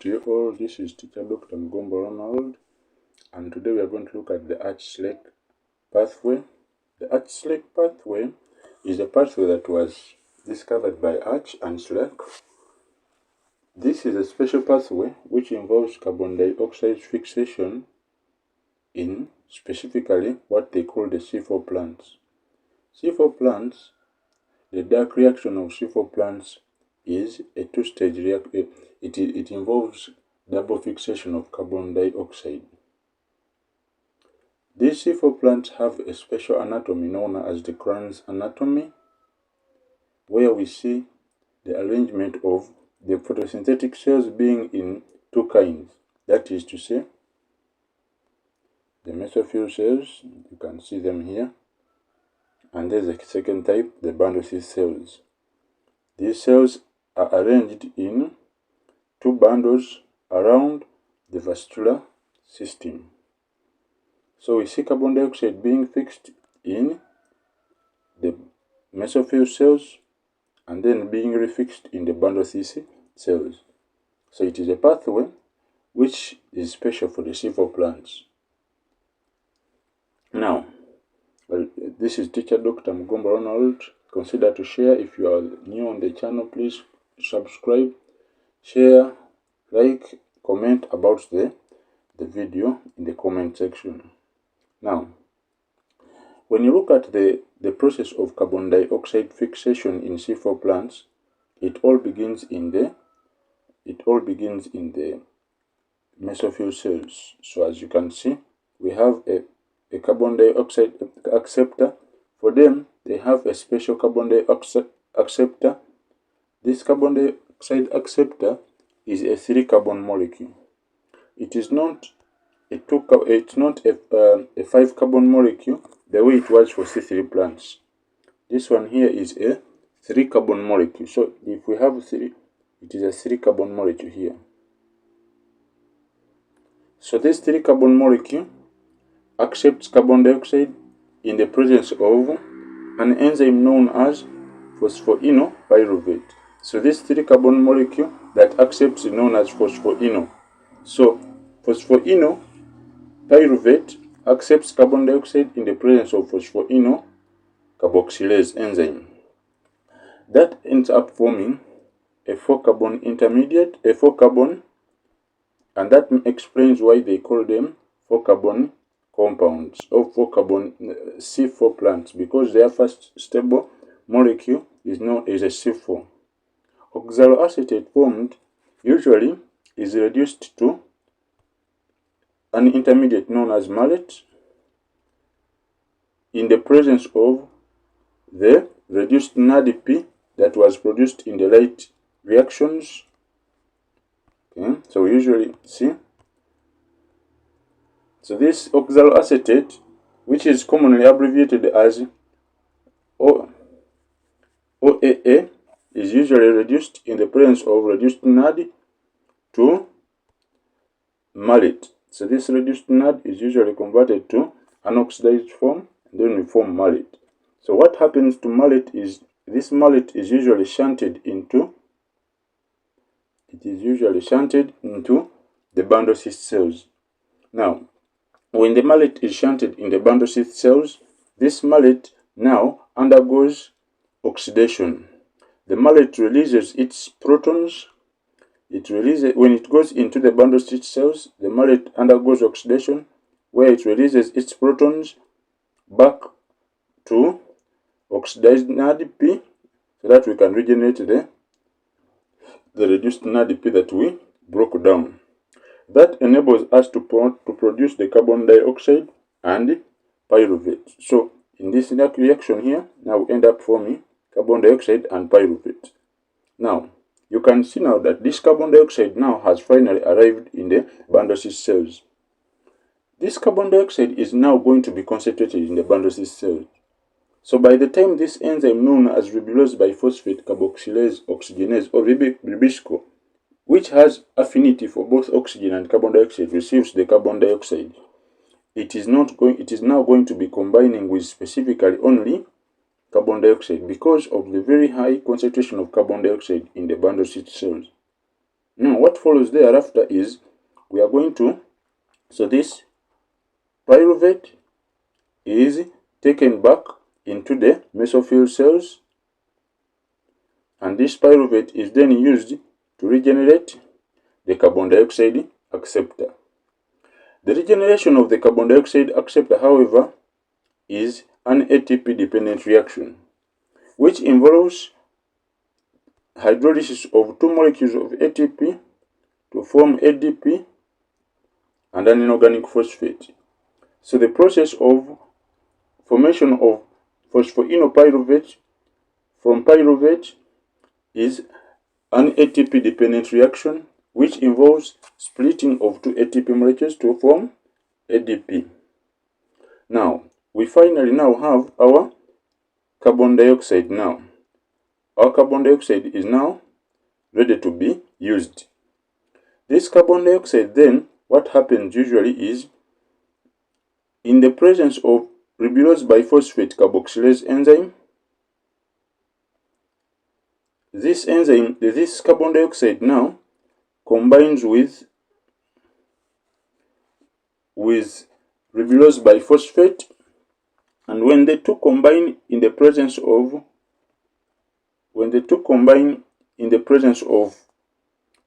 to you all. This is teacher Dr. Mgombo Ronald, and today we are going to look at the arch-slake pathway. The arch-slake pathway is a pathway that was discovered by Arch and Slake. This is a special pathway which involves carbon dioxide fixation in specifically what they call the C4 plants. C4 plants, the dark reaction of C4 plants is a two-stage reaction. It involves double fixation of carbon dioxide. These C4 plants have a special anatomy known as the Kranz anatomy, where we see the arrangement of the photosynthetic cells being in two kinds. That is to say, the mesophyll cells, you can see them here, and there's a second type, the bundle cyst cells. These cells are arranged in two bundles around the vascular system. So we see carbon dioxide being fixed in the mesophyll cells and then being refixed in the bundle cyst cells. So it is a pathway which is special for the C4 plants. Now, this is teacher Dr. Mgombo Ronald. Consider to share. If you are new on the channel, please subscribe, share, like, comment about the video in the comment section. Now, when you look at the process of carbon dioxide fixation in C4 plants, it all begins in the mesophyll cells. So as you can see, we have a carbon dioxide acceptor. For them, they have a special carbon dioxide acceptor. This carbon dioxide acceptor is a 3-carbon molecule. It is not a 5-carbon molecule the way it was for C3 plants. This one here is a 3-carbon molecule. So if we have 3, it is a 3-carbon molecule here. So this 3-carbon molecule accepts carbon dioxide in the presence of an enzyme known as phosphoenolpyruvate. So this 3-carbon molecule that accepts is known as phosphoenol. So phosphoenolpyruvate accepts carbon dioxide in the presence of phosphoenol carboxylase enzyme. That ends up forming a 4-carbon intermediate, a 4-carbon, and that explains why they call them 4-carbon compounds or 4-carbon C4 plants, because their first stable molecule is known as a C4. Oxaloacetate formed usually is reduced to an intermediate known as malate in the presence of the reduced NADP that was produced in the light reactions. Okay, so we usually see. So this oxaloacetate, which is commonly abbreviated as OAA, is usually reduced in the presence of reduced NAD to malate. So this reduced NAD is usually converted to an oxidized form, and then we form malate. So what happens to malate is this malate is usually shunted into the bundle cyst cells. Now, when the malate is shunted in the bundle cyst cells, this malate now undergoes oxidation. The malate releases its protons. When it goes into the bundle cyst cells, the malate undergoes oxidation, where it releases its protons back to oxidized NADP, so that we can regenerate the reduced NADP that we broke down. That enables us to produce the carbon dioxide and pyruvate. So in this reaction here, now we end up forming carbon dioxide and pyruvate. Now, you can see now that this carbon dioxide now has finally arrived in the bundle cyst cells. This carbon dioxide is now going to be concentrated in the bundle cyst cells. So by the time this enzyme known as ribulose biphosphate carboxylase oxygenase, or ribisco, which has affinity for both oxygen and carbon dioxide, receives the carbon dioxide, it is now going to be combining with specifically only carbon dioxide because of the very high concentration of carbon dioxide in the bundle cyst cells. Now what follows thereafter is we are going to, so this pyruvate is taken back into the mesophyll cells, and this pyruvate is then used to regenerate the carbon dioxide acceptor. The regeneration of the carbon dioxide acceptor, however, is an ATP-dependent reaction, which involves hydrolysis of two molecules of ATP to form ADP and an inorganic phosphate. So the process of formation of phosphoinopyruvate from pyruvate is an ATP-dependent reaction, which involves splitting of two ATP molecules to form ADP. Now, we finally now have our carbon dioxide now. Our carbon dioxide is now ready to be used. This carbon dioxide then, what happens usually is, in the presence of ribulose biphosphate carboxylase enzyme, this enzyme, this carbon dioxide now combines with ribulose biphosphate, and when the two combine in the presence of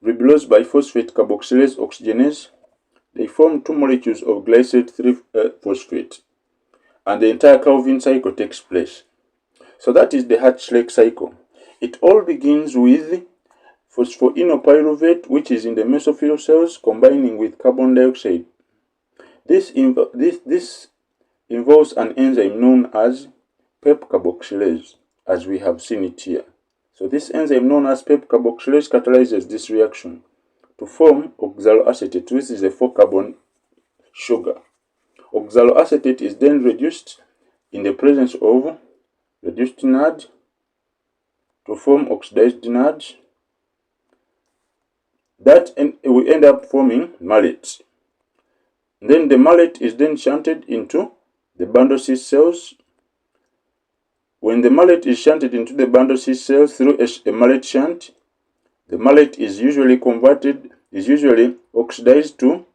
ribulose biphosphate carboxylase oxygenase, they form two molecules of glycerate 3-phosphate, and the entire Calvin cycle takes place. So that is the Hertzsprung cycle. It all begins with phosphoinopyruvate, which is in the mesophyll cells, combining with carbon dioxide. This involves an enzyme known as PEP carboxylase, as we have seen it here. So this enzyme known as PEP carboxylase catalyzes this reaction to form oxaloacetate, which is a 4-carbon sugar. Oxaloacetate is then reduced in the presence of reduced NAD to form oxidized NAD. That we end up forming malate. Then the malate is then shunted into the bundle cyst cells. When the malate is shunted into the bundle cyst cells through a malate shunt, the malate is usually oxidized to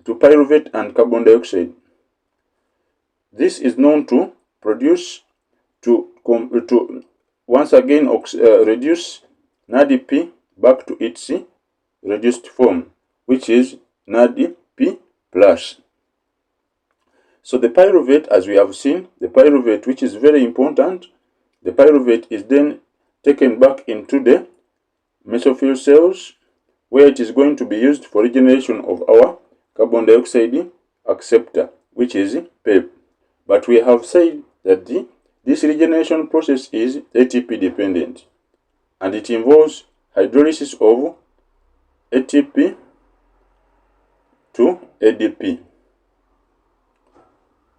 pyruvate and carbon dioxide. This is known to produce once again reduce NADP back to its reduced form, which is NADP plus. So the pyruvate, as we have seen, the pyruvate, which is very important, the pyruvate is then taken back into the mesophyll cells, where it is going to be used for regeneration of our carbon dioxide acceptor, which is PEP. But we have said that this regeneration process is ATP dependent, and it involves hydrolysis of ATP to ADP.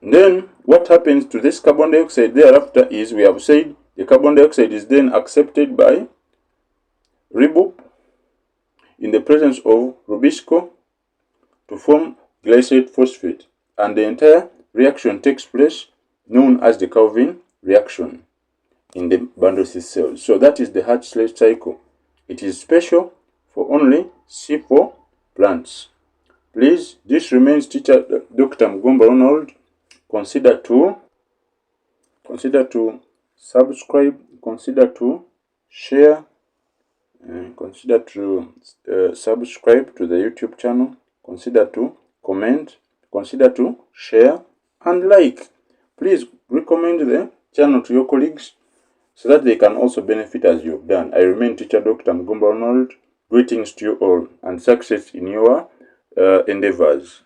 Then what happens to this carbon dioxide thereafter is, we have said, the carbon dioxide is then accepted by ribop in the presence of Rubisco to form glycerate phosphate, and the entire reaction takes place known as the Calvin reaction in the bundle cyst cells. So that is the Hertzsprung cycle. It is special for only C4 plants. Please, this remains teacher Dr. Mugomba Ronald. Consider to subscribe, consider to share, consider to subscribe to the YouTube channel, consider to comment, consider to share and like. Please recommend the channel to your colleagues so that they can also benefit as you've done. I remain teacher Dr. Mugomba Ronald. Greetings to you all and success in your endeavors.